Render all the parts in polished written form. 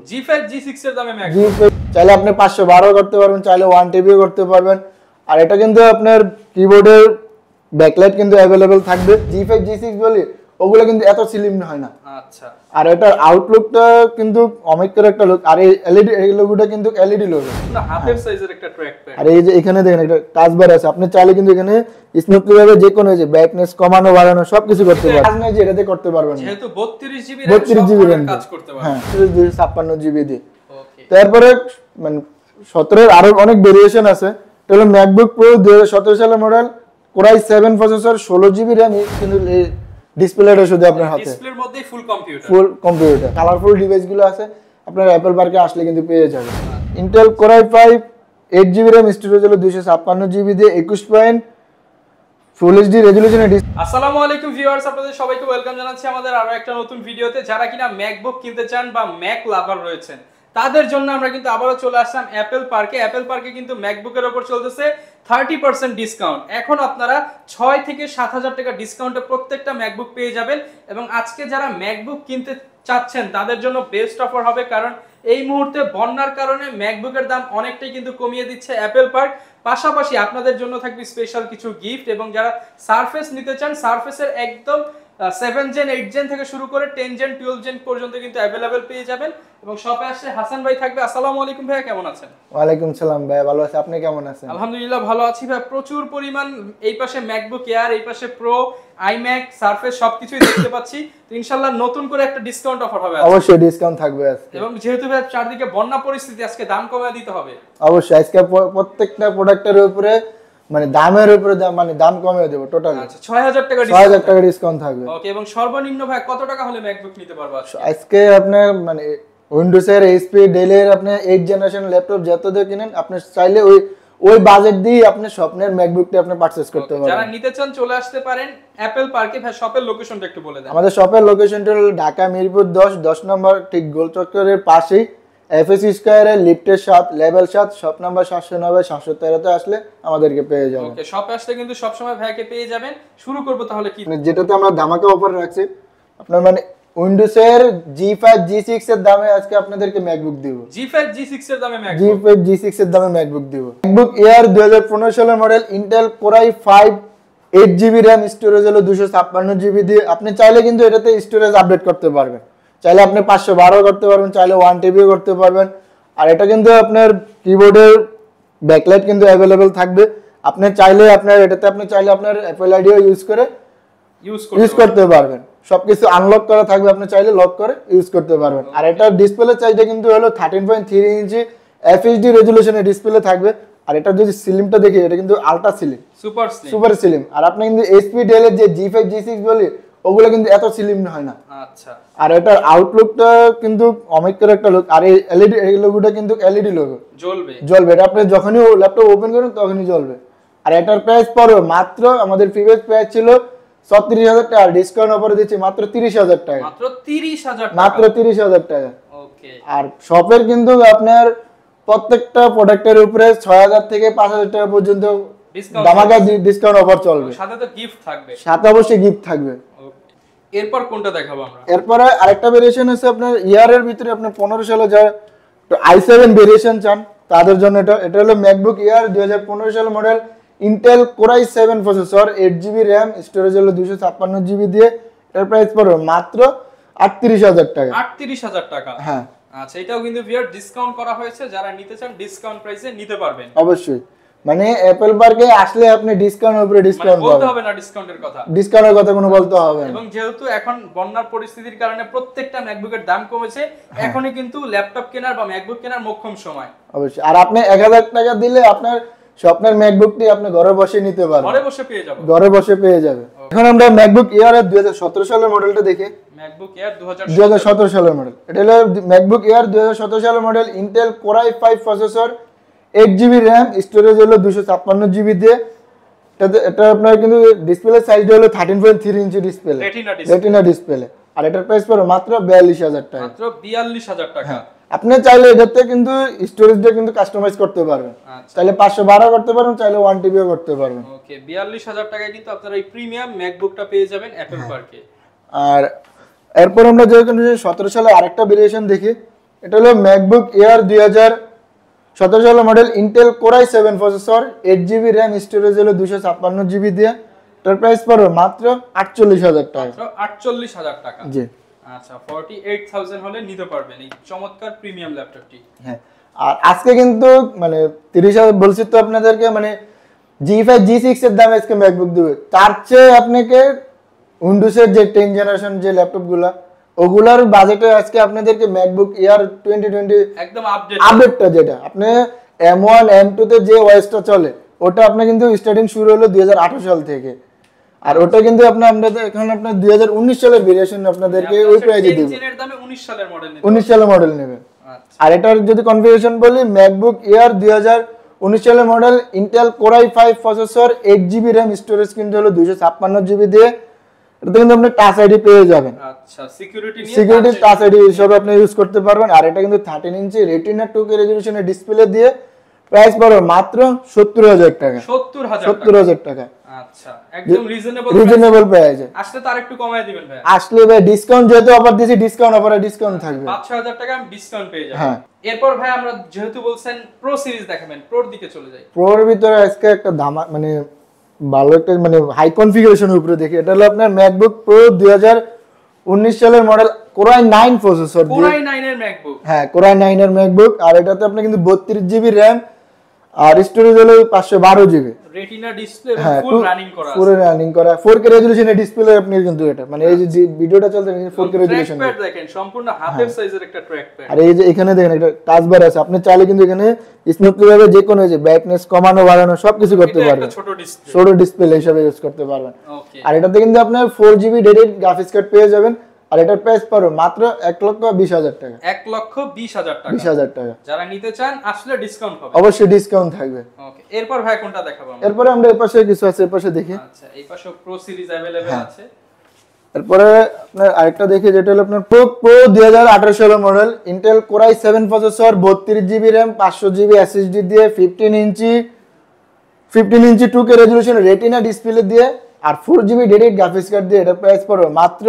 G5 G6 এর দামে MacBook G5 চাইলে আপনি 512 করতে পারবেন, চাইলে 1 টিবিও করতে পারবেন। আর এটা কিন্তু আপনার কিবোর্ডের ব্যাকলাইট কিন্তু अवेलेबल থাকবে। G5 G6 বলি ওগুলো কিন্তু এত স্লিম হয় না। আচ্ছা, আর এটার আউটলুকটা কিন্তু অনেক করে একটা লুক। আর এই এলইডি এই লোগোটা কিন্তু এলইডি লোগো না, হাতের সাইজের একটা ট্র্যাক প্যাড। আর এই যে এখানে দেখেন একটা টাচ বার আছে, আপনি চাইলে কিন্তু এখানে স্মুথলি ভাবে যে কোনো যে ব্রাইটনেস কমানো বাড়ানো সবকিছু করতে পারবেন। কাজ নাই যে এটাতে করতে পারবেন না, যেহেতু 32 জিবি 32 জিবি RAM কাজ করতে পারবে। হ্যাঁ 256 জিবি দিয়ে। ওকে, তারপরে মানে 17 এর আরো অনেক ভেরিয়েশন আছে। এটা হলো ম্যাকবুক প্রো 2017 সালের model, core i 7 processor, 16 GB RAM, কিন্তু ডিসপ্লেটা শুধু আপনার হাতে, ডিসপ্লের মধ্যেই ফুল কম্পিউটার কালারফুল ডিভাইসগুলো আছে, আপনার অ্যাপল পার্কে আসলে কিন্তু পেয়ে যাবেন। Intel core i 5 8 GB RAM, storage হলো 256 জিবি দিয়ে, 21 পয়েন্ট ফুল এইচডি রেজোলিউশনে। আসসালামু আলাইকুম ভিউয়ার্স, আপনাদের সবাইকে ওয়েলকাম জানাচ্ছি আমাদের আরো একটা নতুন ভিডিওতে। যারা কিনা ম্যাকবুক কিনতে চান বা ম্যাক লাভার রয়েছেন তাদের জন্য আমরা কিন্তু আবারো চলে আসলাম অ্যাপল পার্কে। অ্যাপল পার্কে কিন্তু ম্যাকবুকের উপর চলতেছে 30% ডিসকাউন্ট। এখন আপনারা 6 থেকে 7,000 টাকা ডিসকাউন্টে প্রত্যেকটা ম্যাকবুক পেয়ে যাবেন। এবং আজকে যারা ম্যাকবুক কিনতে চাচ্ছেন তাদের জন্য বেস্ট অফার হবে, কারণ এই মুহূর্তে বন্যার কারণে ম্যাকবুকের দাম অনেকটাই কিন্তু কমিয়ে দিচ্ছে অ্যাপল পার্ক। পাশাপাশি আপনাদের জন্য থাকবে স্পেশাল কিছু গিফট, এবং যারা সারফেস নিতে চান সারফেসের একদম 7 জেন 8 জেন থেকে শুরু করে 10 জেন 12 জেন পর্যন্ত কিন্তু अवेलेबल পেয়ে যাবেন। এবং শপে আসলে হাসান ভাই থাকবে। আসসালামু আলাইকুম ভাই, কেমন আছেন? ওয়ালাইকুম সালাম ভাই, ভালো আছি, আপনি কেমন আছেন? আলহামদুলিল্লাহ ভালো আছি ভাই। প্রচুর পরিমাণ এই পাশে ম্যাকবুক এয়ার, এই পাশে প্রো, আইম্যাক, সারফেস সবকিছুই দেখতে পাচ্ছি। তো ইনশাআল্লাহ নতুন করে একটা ডিসকাউন্ট অফার হবে আজকে। অবশ্যই ডিসকাউন্ট থাকবে আজকে। এবং যেহেতু ভাই চারদিকে বন্যা পরিস্থিতি, আজকে দাম কমিয়ে দিতে হবে। অবশ্যই আজকে প্রত্যেকটা প্রোডাক্টের উপরে মানে দামের উপরে মানে দাম কমিয়ে দেব টোটালি। আচ্ছা, 6,000 টাকা 6,000 টাকা ডিসকাউন্ট থাকবে। ওকে, এবং সর্বনিম্ন ভাই কত টাকা হলে ম্যাকবুক নিতে পারবো আজকে আপনি মানে উইন্ডোজ এর, এইচপি, ডেল এর আপনি 8 জেনারেশন ল্যাপটপ যত দিয়ে কিনেন আপনি চাইলে ওই বাজেট দিয়ে আপনি স্বপ্নের ম্যাকবুকটা আপনি পারচেজ করতে পারবেন। যারা নিতে চান চলে আসতে পারেন অ্যাপল পার্কে। ভাই শপের লোকেশনটা একটু বলে দেন। আমাদের শপের লোকেশনটা হলো ঢাকা মিরপুর 10 নম্বর, ঠিক গোল চত্বরের পাশেই, এফএসসি স্কয়ারের লিফটের 7 লেভেল 7 শপ নাম্বার 790 713 তে আসলে আমাদেরকে পেয়ে যাবেন। ওকে, শপে আসলে কিন্তু সব সময় ভাইকে পেয়ে যাবেন। শুরু করব তাহলে কি, যেটাতে আমরা ধামাকা অফার রাখছি আপনার মানে উইন্ডোজ এর G5 G6 এর দামে আজকে আপনাদেরকে ম্যাকবুক দিব। G5 G6 এর দামে ম্যাকবুক, G5 G6 এর দামে ম্যাকবুক দিব। ম্যাকবুক এয়ার 2015 সালের model, Intel core i 5 8 GB RAM, storage হলো 256 জিবি দিয়ে। আপনি চাইলে কিন্তু এটাতে স্টোরেজ আপডেট করতে পারবেন, চাইলে আপনি 512 করতে পারবেন, চাইলে 1 টিবিও করতে পারবেন। আর এটা কিন্তু আপনার কিবোর্ডের ব্যাকলাইট কিন্তু अवेलेबल থাকবে। আপনি চাইলে আপনার অ্যাপল আইডিও ইউজ করতে পারবেন। সবকিছু আনলক করা থাকবে, আপনি চাইলে লক করে ইউজ করতে পারবেন। আর এটার ডিসপ্লে সাইজটা কিন্তু হলো 13.3 ইঞ্চি এফএইচডি রেজোলিউশনের ডিসপ্লে থাকবে। আর এটা যদি স্লিমটা দেখি, এটা কিন্তু আলট্রা স্লিম, সুপার স্লিম। আর আপনি কিন্তু এইচপি ডেল এর যে G5 G6 বলি ওগুলো কিন্তু এত স্লিম হয় না। আচ্ছা, আর এটার আউটলুকটা কিন্তু অনেক করে একটা লুক। আর এই এলইডি এই লোগোটা কিন্তু এলইডি লোগো, জ্বলবে। এটা আপনি যখনই ল্যাপটপ ওপেন করেন তখনই জ্বলবে। আর এটার প্রাইস পড়বে মাত্র, আমাদের প্রিভিয়াস প্রাইস ছিল 36,000 টাকা, ডিসকাউন্ট অফারে দিচ্ছি মাত্র 30,000 টাকা, মাত্র 30,000 টাকা। ওকে, আর শপের কিন্তু আপনার প্রত্যেকটা প্রোডাক্টের উপরে 6,000 থেকে 5,000 টাকা পর্যন্ত ধামাকা ডিসকাউন্ট অফার চলবে। সাথে তো গিফট থাকবে, সাথে অবশ্যই গিফট থাকবে। এরপর কোনটা দেখাবো আমরা? এরপরে আরেকটা ভেরিয়েশন আছে আপনার ইয়ারের ভিতরে, আপনি 15 সালে যারা i7 ভেরিয়েশন চান তাদের জন্য এটা হলো ম্যাকবুক ইয়ার 2015 সালের model, Intel core i 7 processor, 8 GB RAM, storage হলো 256 জিবি দিয়ে। এর প্রাইস পড়বে মাত্র 38,000 টাকা। 38,000 টাকা, হ্যাঁ। আচ্ছা, এটাও কিন্তু ভিউয়ার ডিসকাউন্ট করা হয়েছে। যারা নিতে চান ডিসকাউন্ট প্রাইসে নিতে পারবেন। অবশ্যই মানে অ্যাপল পার্কে আসলে আপনি ডিসকাউন্টের উপরে ডিসকাউন্ট বলতে হবে না, ডিসকাউন্টের কথা কোনো বলতে হবে না। এবং যেহেতু এখন বন্যার পরিস্থিতির কারণে প্রত্যেকটা ম্যাকবুকের দাম কমেছে, এখনই কিন্তু ল্যাপটপ কেনার বা ম্যাকবুক কেনার মোক্ষম সময়। অবশ্যই। আর আপনি 1,000 টাকা দিলে আপনার স্বপ্নের ম্যাকবুকটি আপনি ঘরে বসে নিতে পারবেন, ঘরে বসে পেয়ে যাবে। এখন আমরা ম্যাকবুক এয়ার 2017 সালের মডেলটা দেখি। ম্যাকবুক এয়ার 2017 সালের মডেল, এটা হলো ম্যাকবুক এয়ার 2017 সালের model, Intel core i 5 processor, 8 GB RAM, storage হলো 256 জিবি দিয়ে। এটা আপনার কিন্তু ডিসপ্লে সাইজটা হলো 13.3 ইঞ্চি ডিসপ্লে, রেটিনা ডিসপ্লে। আর এটার প্রাইস পড়বে মাত্র 42,000 টাকা, মাত্র 42,000 টাকা। আপনি চাইলে এটাতে কিন্তু স্টোরেজটা কিন্তু কাস্টমাইজ করতে পারবেন, চাইলে 512 করতে পারবেন, চাইলে 1 টিবিও করতে পারবেন। ওকে, 42,000 টাকায় কিন্তু আপনারা এই প্রিমিয়াম ম্যাকবুকটা পেয়ে যাবেন অ্যাপল পার্কে। আর এরপর আমরা যে 17 সালে আরেকটা ভেরিয়েশন দেখি, এটা হলো ম্যাকবুক এয়ার 2017 সালের model Intel core i 7 processor 8GB RAM storage হলো 256GB দিয়ে। এটার প্রাইস পড়বে মাত্র 48,000 টাকা। মাত্র 48,000 টাকা। জি আচ্ছা 48,000 হলে নিতে পারবেন এই চমৎকার প্রিমিয়াম ল্যাপটপটি। হ্যাঁ, আর আজকে কিন্তু মানে 30,000 বলছি তো আপনাদেরকে, মানে G5 G6 এর দামে আজকে ম্যাকবুক দেবে। তার চেয়ে আপনাকে উইন্ডোজের যে 10 জেনারেশন যে ল্যাপটপগুলো ওগুলার বাজেটে আজকে আপনাদেরকে ম্যাকবুক এয়ার 2020 একদম আপডেটটা যেটা আপনি M1 M2 তে যে ওএসটা চলে ওটা আপনার কিন্তু স্টার্টিং শুরু হলো 2018 সাল থেকে, আর ওটা কিন্তু আপনাদের এখন আপনার 2019 সালের ভেরিয়েশন আপনাদেরকে ওই প্রাইসে দিব। 10 এর দামে 19 সালের মডেল নেবেন। 19 সালের মডেল নেবেন। আচ্ছা আর এটার যদি কনফিগারেশন বলি ম্যাকবুক এয়ার 2019 সালের model Intel core i 5 processor 8GB RAM storage কিন্তু হলো 256GB দিয়ে। এটাতে কিন্তু আপনি টাচ আইডি পেয়ে যাবেন। আচ্ছা সিকিউরিটি টাচ আইডি হিসেবে আপনি ইউজ করতে পারবেন। আর এটা কিন্তু 13 ইঞ্চি রেটিনা 2K রেজোলিউশনের ডিসপ্লে দিয়ে প্রাইস পড়বে মাত্র 70,000 টাকা। 70,000 টাকা। আচ্ছা একদম রিজনেবল প্রাইসে। আসলে তো আরেকটু কমায় দিবেন ভাই। আসলে ভাই ডিসকাউন্ট যেহেতু অফার দিছি, ডিসকাউন্ট অফারে ডিসকাউন্ট থাকবে। 5,000 টাকা আমি ডিসকাউন্ট পেয়ে যাব। হ্যাঁ এরপর ভাই আমরা যেহেতু বলছেন প্রো সিরিজ দেখাবেন, প্রোর দিকে চলে যাই। প্রোর ভিতরে আজকে একটা মানে ভালো একটা মানে হাই কনফিগারেশনের উপরে দেখি। এটা হলো আপনার ম্যাকবুক প্রো 2019 সালের মডেল কোরাই 9 প্রসেসর দিয়ে। কোরাই 9 এর ম্যাকবুক। হ্যাঁ কোরাই 9 এর ম্যাকবুক। আর এটাতে আপনি কিন্তু 32GB র‍্যাম আর স্টোরেজ হলো 512GB। Retina display full running করা আছে। পুরো রানিং করা 4K রেজোলিউশনের ডিসপ্লে আপনি কিন্তু এটা মানে এই যে ভিডিওটা চলছে 4K রেজোলিউশন। ট্র্যাক প্যাড দেখেন সম্পূর্ণ হাতের সাইজের একটা ট্র্যাক প্যাড। আর এই যে এখানে দেখেন একটা টাচ বার আছে, আপনি চাইলে কিন্তু এখানে স্মুথলি ভাবে যে কোনো যে ব্রাইটনেস কমানো বাড়ানো সবকিছু করতে পারবেন। এটা ছোট ডিসপ্লে, ছোট ডিসপ্লে হিসেবে ইউজ করতে পারবেন। ওকে। আর এটাতে কিন্তু আপনার 4GB ডেডিকেটেড গ্রাফিক্স কার্ড পেয়ে যাবেন। আর এটার প্রাইস পড়বে মাত্র 1,20,000 টাকা। 1,20,000 টাকা। 20,000 টাকা। যারা নিতে চান আসলে ডিসকাউন্ট হবে। অবশ্যই ডিসকাউন্ট থাকবে। ওকে এরপর ভাই কোনটা দেখাবো আমরা? এরপরে আমরা এই পাশে কিছু আছে, এই পাশে দেখি। আচ্ছা এই পাশে প্রো সিরিজ अवेलेबल আছে। তারপরে আপনার আরেকটা দেখি যেটা হলো আপনার প্রো 2018 সালের model Intel core i 7 processor 32GB RAM 500GB SSD দিয়ে 15 ইঞ্চি 2K রেজোলিউশন রেটিনা ডিসপ্লে দিয়ে আর 4GB ডেডিকেটেড গ্রাফিক্স কার্ড দিয়ে। এটা প্রাইস পড়বে মাত্র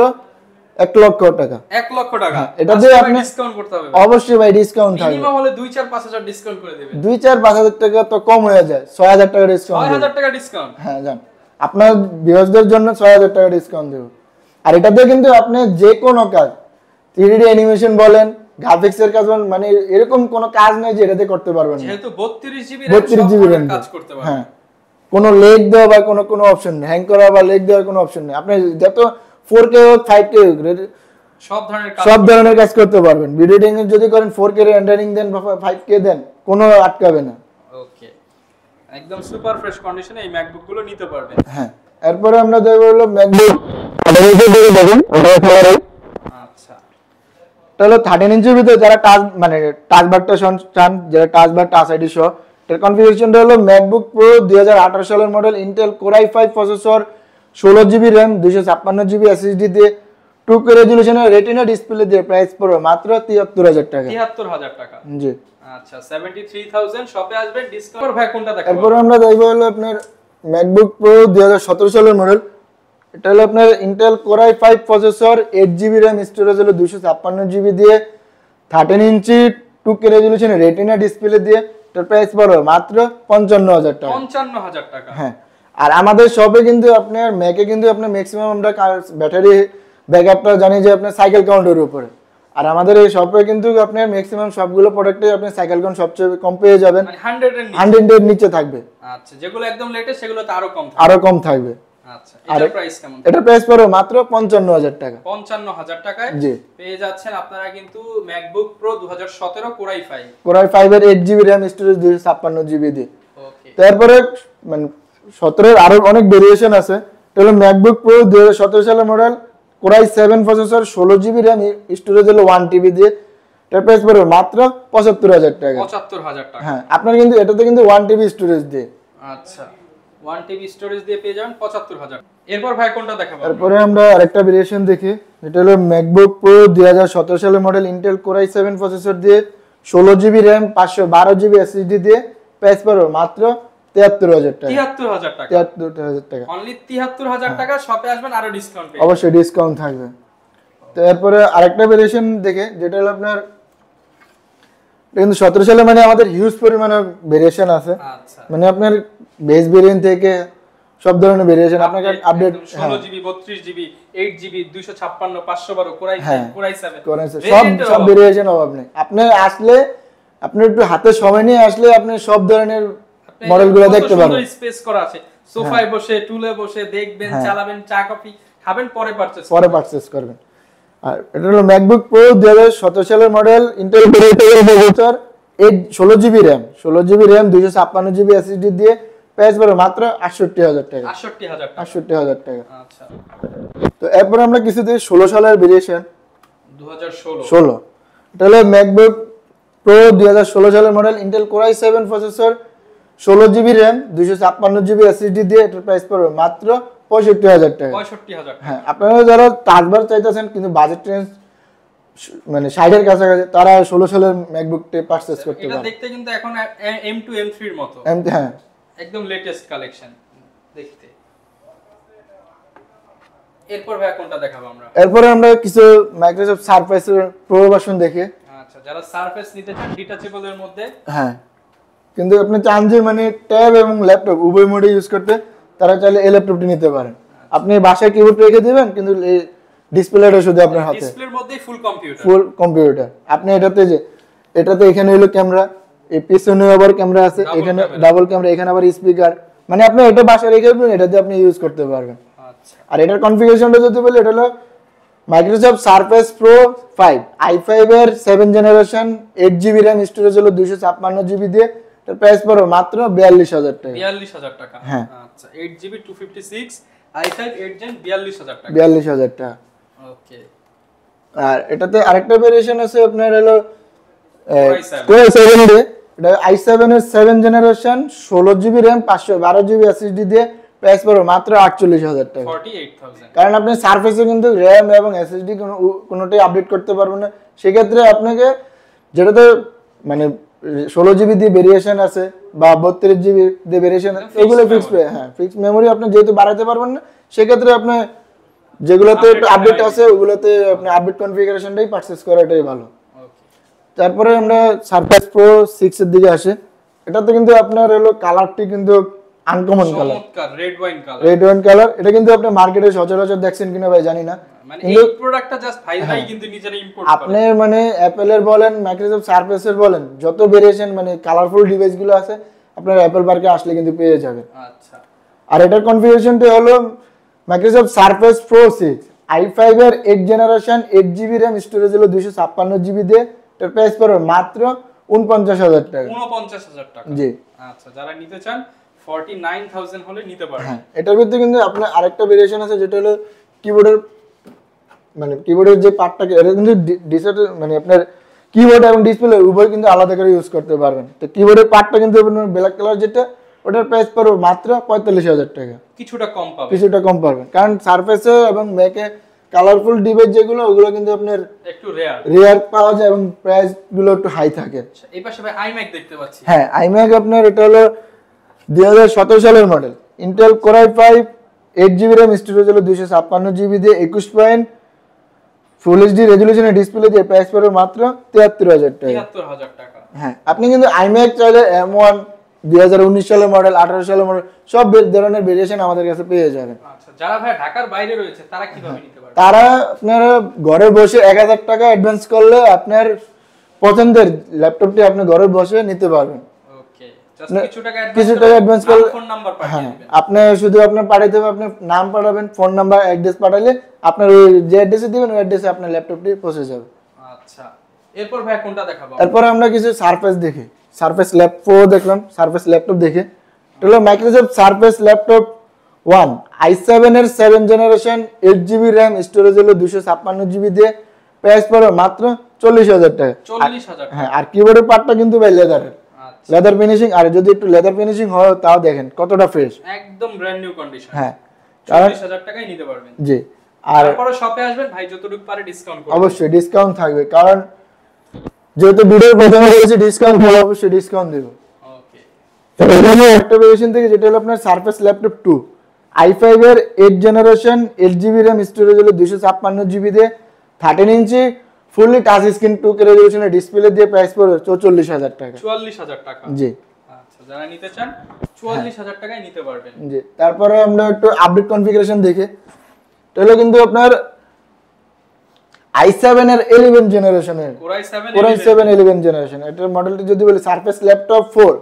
1,00,000 টাকা। 1,00,000 টাকা। এটা দিয়ে আপনি ডিসকাউন্ট করতে হবে। অবশ্যই ভাই ডিসকাউন্ট থাকবে। মিনিমাম হলে 2-4-5,000 ডিসকাউন্ট করে দিবেন। 2-4-5,000 টাকা তো কম হয়ে যায়, 6,000 টাকা ডিসকাউন্ট। 6,000 টাকা ডিসকাউন্ট। হ্যাঁ জান, আপনার ভিউয়ারদের জন্য 6,000 টাকা ডিসকাউন্ট দেব। আর এটাতে কিন্তু আপনি যে কোনো কাজ 3D অ্যানিমেশন বলেন, গ্রাফিক্সের কাজ বলেন, মানে এরকম কোনো কাজ নাই যে এটাতে করতে পারবেন না। যেহেতু 32GB RAM কাজ করতে পারবেন। হ্যাঁ, কোনো লেগ দেওয়া বা কোনো অপশন নেই, হ্যাং করা বা লেগ দেওয়ার কোনো অপশন নেই। আপনি যত 4K হোক 5K হোক সব ধরনের কাজ করতে পারবেন। ভিডিও এডিটিং যদি করেন 4K রেন্ডারিং দেন বা 5K দেন, কোনো আটকাবে না। ওকে একদম সুপার ফ্রেশ কন্ডিশনে এই ম্যাকবুক গুলো নিতে পারবেন। হ্যাঁ এরপরে আমরা দেখব হলো ম্যাকবুক 13 ইঞ্চি দেখুন ওটা কালার। আচ্ছা তাহলে 13 ইঞ্চির ভিতরে যারা টাচ মানে টাচ বারটা চান, যারা টাচ বার টাচ আইডি সহ, এর কনফিগারেশনটা হলো ম্যাকবুক প্রো 2018 সালের model Intel core i 5 processor 16GB RAM 256GB SSD দিয়ে 2K রেজোলিউশনের রেটিনা ডিসপ্লে দিয়ে প্রাইস পড়বে মাত্র 73,000 টাকা। 73,000 টাকা। জি আচ্ছা 73,000 শপে আসবেন ডিসকাউন্ট। ভাই কোনটা দেখাবো? এরপর আমরা দেখব হলো আপনার ম্যাকবুক প্রো 2017 সালের মডেল। এটা হলো আপনার Intel core i 5 processor 8GB RAM storage হলো 256GB দিয়ে 13 ইঞ্চি 2K রেজোলিউশনের রেটিনা ডিসপ্লে দিয়ে। এটার প্রাইস পড়বে মাত্র 55,000 টাকা। 55,000 টাকা। হ্যাঁ, আর আমাদের শপে কিন্তু আপনার ম্যাকে কিন্তু আপনার ম্যাক্সিমাম আমরা ব্যাটারি ব্যাকআপটা জানি যে আপনার সাইকেল কাউন্টের উপরে। আর আমাদের এই শপে কিন্তু আপনার ম্যাক্সিমাম সবগুলো প্রোডাক্টে আপনি সাইকেল কাউন্ট সবচেয়ে কম পেয়ে যাবেন, মানে 100 এর নিচে থাকবে। আচ্ছা যেগুলো একদম লেটেস্ট সেগুলোতে আরো কম থাকবে। আরো কম থাকবে। আচ্ছা এটার প্রাইস কেমন? এটা প্রাইস পড়বে মাত্র 55,000 টাকা। 55,000 টাকায় জি পেয়ে যাচ্ছেন আপনারা কিন্তু ম্যাকবুক প্রো 2017 কোরাই 5। কোরাই 5 এর 8GB র‍্যাম স্টোরেজ 256GB দিয়ে। ওকে তারপরে মানে 17 এর আরো অনেক ভেরিয়েশন আছে। এটা হলো ম্যাকবুক প্রো 2017 সালের model core i 7 processor 16GB RAM storage হলো 1TB দিয়ে। এটার প্রাইস পড়বে মাত্র 75,000 টাকা। 75,000 টাকা। হ্যাঁ, আপনার কিন্তু এটাতে কিন্তু 1TB স্টোরেজ দিয়ে। আচ্ছা 1TB স্টোরেজ দিয়ে পেয়ে যাবেন 75,000। এরপর ভাই কোনটা দেখাবো? তারপরে আমরা আরেকটা ভেরিয়েশন দেখি। এটা হলো ম্যাকবুক প্রো 2017 সালের মডেল ইন্টেল কোরাই 7 প্রসেসর দিয়ে 16GB র‍্যাম 512GB এসএসডি দিয়ে প্রাইস পড়বে মাত্র 73,000 টাকা। 73,000 টাকা। 73,000 টাকা। অনলি 73,000 টাকা। শপে আসবেন আরো ডিসকাউন্ট পেয়ে। অবশ্যই ডিসকাউন্ট থাকবে। তারপরে আরেকটা ভেরিয়েশন দেখে যেটা হলো আপনার কিন্তু 17 সালে মানে আমাদের হিউজ পরিমাণে ভেরিয়েশন আছে। আচ্ছা, মানে আপনার বেস ভেরিয়েন্ট থেকে সব ধরনের ভেরিয়েশন আপনাকে update 16 GB 32 GB 8 GB 256 512 core i হ্যাঁ, 10 কোরাই 7 সব ভেরিয়েশন অভাব নেই। আপনি আসলে আপনি একটু হাতে সময় নিয়ে আসলে আপনি সব ধরনের মডেলগুলো দেখতে পারবেন। স্পেস করা আছে, সোফায় বসে টুলে বসে দেখবেন, চালাবেন, চা কফি খাবেন, পরে পারচেজ করবেন। আর এটা হলো ম্যাকবুক প্রো 2017 সালের model, Intel processor, 16 GB RAM 256 GB SSD দিয়ে প্রাইস পড়বে মাত্র 68000 টাকা। 68000 টাকা। আচ্ছা, তো এরপর আমরা কিছু দিয়ে 16 সালের ভেরিয়েশন 2016 এটা হলো ম্যাকবুক প্রো 2016 সালের model, Intel core i7 processor, 16 GB RAM 256 GB SSD দিয়ে এটার প্রাইস পড়বে মাত্র 65000 টাকা। 65000 টাকা। হ্যাঁ, আপনারা যারা টাচবার চাইতেছেন কিন্তু বাজেট রেঞ্জ মানে 60 এর কাছাকাছি, তারা 16 সালের ম্যাকবুকটা পারচেজ করতে এটা পারেন। দেখতে কিন্তু এখন M2 M3 এর মতো, হ্যাঁ, একদম লেটেস্ট কালেকশন দেখতে। এরপর ভাই কোনটা দেখাবো আমরা? এরপরে আমরা কিছু মাইক্রোসফট সারফেসের প্রো ভার্সন দেখি। আচ্ছা, যারা সারফেস নিতে চান ডিটাচেবল এর মধ্যে, হ্যাঁ, কিন্তু আপনি চান যে মানে ট্যাব এবং ল্যাপটপ উভয় মোডে ইউজ করতে, তারা চাইলে এই ল্যাপটপটি নিতে পারেন। আপনি বাসায় কিবোর্ড রেখে দিবেন কিন্তু এই ডিসপ্লেটা শুধু আপনার হাতে, ডিসপ্লের মধ্যেই ফুল কম্পিউটার। আপনি এটাতে এখানে হলো ক্যামেরা, এই পিছনে আবার ক্যামেরা আছে, এখানে ডাবল ক্যামেরা, এখানে আবার স্পিকার, মানে আপনি এটা বাসায় রেখে দিবেন, এটাতে আপনি ইউজ করতে পারবেন। আচ্ছা, আর এটার কনফিগারেশনটা যদি বলি, এটা হলো মাইক্রোসফট সারফেস প্রো 5 i5 এর 7 জেনারেশন, 8 জিবি র্যাম, স্টোরেজ হলো 256 জিবি দিয়ে, এর প্রাইস পড়বে মাত্র 42000 টাকা। 42000 টাকা। হ্যাঁ, আচ্ছা, 8 জিবি 256 i5 8 জেন 42000 টাকা। 42000 টাকা। ওকে। আর এটাতে আরেকটা ভেরিয়েশন আছে আপনার হলো Core i7 দিয়ে, এটা i7 এর 7 generation, 16 GB RAM, 512 GB SSD দিয়ে প্রাইস পড়বে মাত্র 48000 টাকা। 48000। কারণ আপনি সারফেসে কিন্তু র্যাম এবং এসএসডি কোনোটাই আপডেট করতে পারবেন না, সেক্ষেত্রে আপনাকে যেটাতে মানে 16 জিবি দিয়ে ভেরিয়েশন আছে বা 32 জিবি দিয়ে ভেরিয়েশন আছে, এগুলো ফিক্স মেমোরি আপনি যেহেতু বাড়াতে পারবেন না, সেক্ষেত্রে আপনি যেগুলোতে একটু আপডেট আছে ওগুলোতে আপনি আপডেট কনফিগারেশনটাই পারচেজ করাটাই ভালো। তারপরে আমরা সারফেস প্রো 6 এর দিকে আসি। এটাতে কিন্তু আপনার হলো কালারটি কিন্তু আনকমন কালার, চমৎকার রেড ওয়াইন কালার। এটা কিন্তু আপনি মার্কেটে সচরাচর দেখছেন কিনা ভাই জানি না, মানে এই প্রোডাক্টটা জাস্ট ভাই কিন্তু নিজেরা ইম্পোর্ট করে। আপনি মানে অ্যাপেলের বলেন, মাইক্রোসফট সারফেসের বলেন, যত ভেরিয়েশন মানে কালারফুল ডিভাইসগুলো আছে আপনার অ্যাপল পার্কে আসলে কিন্তু পেয়ে যাবেন। আচ্ছা, আর এটার কনফিগারেশনটা হলো মাইক্রোসফট সারফেস প্রো 6 i5 এর 8 জেনারেশন, 8 জিবি র্যাম, স্টোরেজ হলো 256 জিবি দিয়ে, এর প্রাইস পড়বে মাত্র 49000 টাকা। 49000 টাকা। জি। আচ্ছা, যারা নিতে চান 49000 হলে নিতে পারবেন। হ্যাঁ, এটার ভিতরে কিন্তু আপনার আরেকটা ভেরিয়েশন আছে যেটা হলো কিবোর্ডের যে পার্টটাকে, এটা কিন্তু মানে আপনার কিবোর্ড এবং ডিসপ্লে উভয় কিন্তু আলাদা করে ইউজ করতে পারবেন। তো কিবোর্ডের পার্টটা কিন্তু আপনার ব্ল্যাক কালার যেটা, ওটার প্রাইস পড়বে মাত্র 45000 টাকা। কিছুটা কম পাবেন, কারণ সারফেসে এবং ম্যাকে কালারফুল ডিভাইস যেগুলো, ওগুলো কিন্তু আপনার একটু রেয়ার পাওয়া যায় এবং প্রাইস গুলো একটু হাই থাকে। এই পাশে ভাই iMac দেখতে পাচ্ছি। হ্যাঁ, iMac আপনার এটা হলো 2017 সালের model, Intel core i5 8 GB RAM, storage হলো 256 জিবি দিয়ে, 21 পয়েন্ট ফুল এইচডি রেজোলিউশনের ডিসপ্লে দিয়ে প্রাইস পড়বে মাত্র 73000 টাকা। 73000 টাকা। হ্যাঁ, আপনি কিন্তু iMac চাইলে M1 2019 সালের মডেল, 18 সালের মডেল সব ধরনের ভেরিয়েশন আমাদের কাছে পেয়ে যাবেন। আচ্ছা, যারা ভাই ঢাকার বাইরে রয়েছে তারা কিভাবে নিতে পারবে? তারা আপনারা ঘরে বসে 1000 টাকা অ্যাডভান্স করলে আপনার পছন্দের ল্যাপটপটি আপনি ঘরে বসে নিতে পারবেন। ওকে, জাস্ট কিছু টাকা অ্যাডভান্স করলে ফোন নাম্বার পাঠিয়ে দিবেন। আপনি শুধু আপনার পাঠাইতে হবে, আপনার নাম পাঠাবেন, ফোন নাম্বার, অ্যাড্রেস পাঠালে আপনার ওই যে অ্যাড্রেসে দিবেন ওই অ্যাড্রেসে আপনার ল্যাপটপটি পৌঁছে যাবে। আচ্ছা, এরপর ভাই কোনটা দেখাবো? এরপর আমরা কিছু সারফেস দেখি। সারফেস ল্যাপ প্রো দেখলাম, সারফেস ল্যাপটপ দেখি। এটা হলো মাইক্রোসফট সারফেস ল্যাপটপ 1 i7 এর 7 জেনারেশন, 8 জিবি র্যাম, স্টোরেজ হলো 256 জিবি দিয়ে, প্রাইস পড়বে মাত্র 40000 টাকা। 40000 টাকা। হ্যাঁ, আর কিবোর্ডের পার্টটা কিন্তু ভাই লেদারের, লেদার ফিনিশিং। আর যদি একটু লেদার ফিনিশিং হয় তাও দেখেন কতটা ফ্রেশ, একদম ব্র্যান্ড নিউ কন্ডিশন। হ্যাঁ, 40000 টাকায় নিতে পারবেন। জি। আর তারপরে শপে আসবেন, ভাই যতটুকু পারে ডিসকাউন্ট করবেন। অবশ্যই ডিসকাউন্ট থাকবে, কারণ যেহেতু ভিডিওর প্রথমে বলেছি ডিসকাউন্ট হলে অবশ্যই ডিসকাউন্ট দেব। ওকে। এখানে একটা ভেরিয়েশন থেকে যেটা হলো আপনার সারফেস ল্যাপটপ 2 i5 এর 8 জেনারেশন, 8 জিবি র্যাম, স্টোরেজ হলো 256 জিবি দিয়ে, 13 inch fully touch screen 2K রেজোলিউশনের ডিসপ্লে দিয়ে প্রাইস পড়বে 44000 টাকা। 44000 টাকা। জি আচ্ছা, যারা নিতে চান 44000 টাকায় নিতে পারবেন। জি, তারপরে আমরা একটু আপডেট কনফিগারেশন দেখি। তাহলে কিন্তু আপনার i7 এর 11 জেনারেশনের Core i7 11 জেনারেশন, এটার মডেলটি যদি বলি সারফেস ল্যাপটপ 4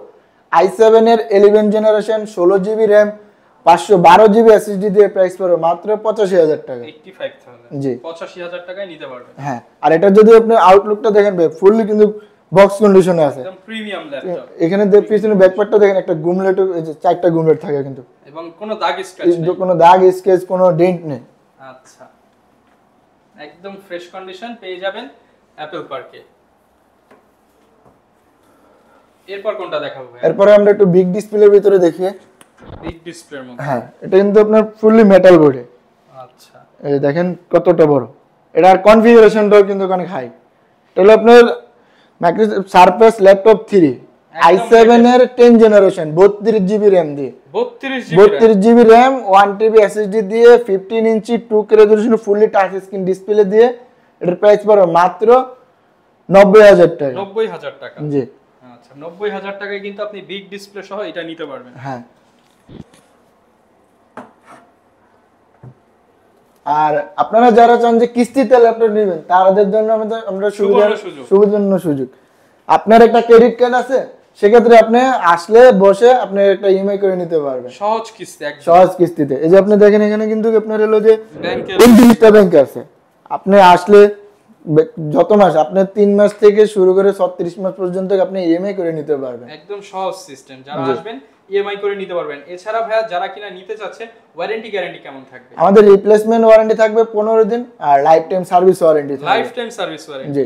i7 এর 11 generation 16GB RAM 512GB SSD দিয়ে প্রাইস পড়বে মাত্র 85000 টাকা। 85000 জি 85000 টাকায় নিতে পারবেন। হ্যাঁ, আর এটা যদি আপনি আউটলুকটা দেখেন ভাই ফুললি কিন্তু বক্স কন্ডিশনে আছে, একদম প্রিমিয়াম ল্যাপটপ। এখানে পিছনে ব্যাকপ্যাডটা দেখেন একটা গুমলেট, এই যে চারটা গুমলেট থাকে কিন্তু, এবং কোনো দাগ স্ক্র্যাচ নেই, কোনো দাগ স্কেচ কোনো ডেন্ট নেই। আচ্ছা, একদম ফ্রেশ কন্ডিশন পেয়ে যাবেন অ্যাপল পার্কে। এরপর কোনটা দেখাবো ভাই? এরপরে আমরা একটু বিগ ডিসপ্লের ভিতরে দেখি। বিগ ডিসপ্লের মধ্যে, হ্যাঁ, এটা কিন্তু আপনার ফুললি মেটাল বোর্ডে। আচ্ছা, এই দেখেন কতটা বড়, এটার কনফিগারেশনটাও কিন্তু অনেক হাই। এটা হলো আপনার মাইক্রোসফট সারফেস ল্যাপটপ 3 i7 এর 10 জেনারেশন 32GB RAM দিয়ে, 32GB RAM 1TB SSD দিয়ে 15 ইঞ্চি 2K resolution fully touch screen display দিয়ে এটার প্রাইস পড়বে মাত্র 90000 টাকা। 90000 টাকা। জি আচ্ছা, 90000 টাকায় কিন্তু আপনি বিগ ডিসপ্লে সহ এটা নিতে পারবেন। হ্যাঁ, আর আপনারা যারা চান যে কিস্তিতে ল্যাপটপ নেবেন তাদের জন্য আমরা সুবিধাজনক সুযোগ। আপনার একটা ক্রেডিট কার্ড আছে, সেক্ষেত্রে আপনি আসলে বসে আপনি একটা ইএমআই করে নিতে পারবেন সহজ কিস্তি, একদম সহজ কিস্তিতে। এই যে আপনি দেখেন এখানে কিন্তু আপনার হলো যে ব্যাংকের 29টা ব্যাংক আছে, আপনি আসলে যত মাস আপনি 3 মাস থেকে শুরু করে 36 মাস পর্যন্ত আপনি ইএমআই করে নিতে পারবেন। একদম সহজ সিস্টেম, যারা আসবেন ইএমআই করে নিতে পারবেন। এছাড়া ভাইয়া যারা কিনা নিতে চাচ্ছে ওয়ারেন্টি গ্যারান্টি কেমন থাকবে? আমাদের রিপ্লেসমেন্ট ওয়ারেন্টি থাকবে 15 দিন আর লাইফ টাইম সার্ভিস ওয়ারেন্টি থাকবে। Life time service warranty. জি,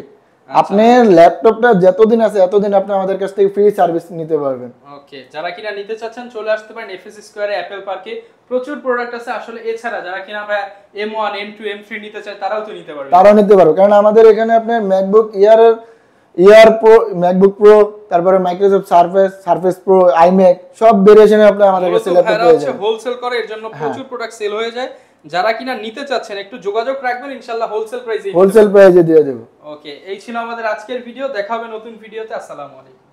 আপনার ল্যাপটপটা যতদিন আছে এতদিন আপনি আমাদের কাছ থেকে ফ্রি সার্ভিস নিতে পারবেন। ওকে, যারা কিনা নিতে চাচ্ছেন চলে আসতে পারেন এফএস স্কয়ারে অ্যাপল পার্কে। প্রচুর প্রোডাক্ট আছে আসলে। এছাড়া যারা কিনা ভাই M1 M2 M3 নিতে চায় তারাও তো নিতে পারবে। তারাও নিতে পারবে, কারণ আমাদের এখানে আপনার ম্যাকবুক ইয়ার প্রো, ম্যাকবুক প্রো, তারপরে মাইক্রোসফট সারফেস প্রো, আইম্যাক সব ভেরিয়েশনে আপনি আমাদের কাছে ল্যাপটপ পেয়ে যাবেন। হোলসেল করে, এর জন্য প্রচুর প্রোডাক্ট সেল হয়ে যায়। যারা কিনা নিতে চাচ্ছেন একটু যোগাযোগ রাখবেন, ইনশাআল্লাহ হোলসেল প্রাইসে দিয়ে দেব। ওকে, এই ছিল আমাদের আজকের ভিডিও। দেখা হবে নতুন ভিডিওতে। আসসালামু আলাইকুম।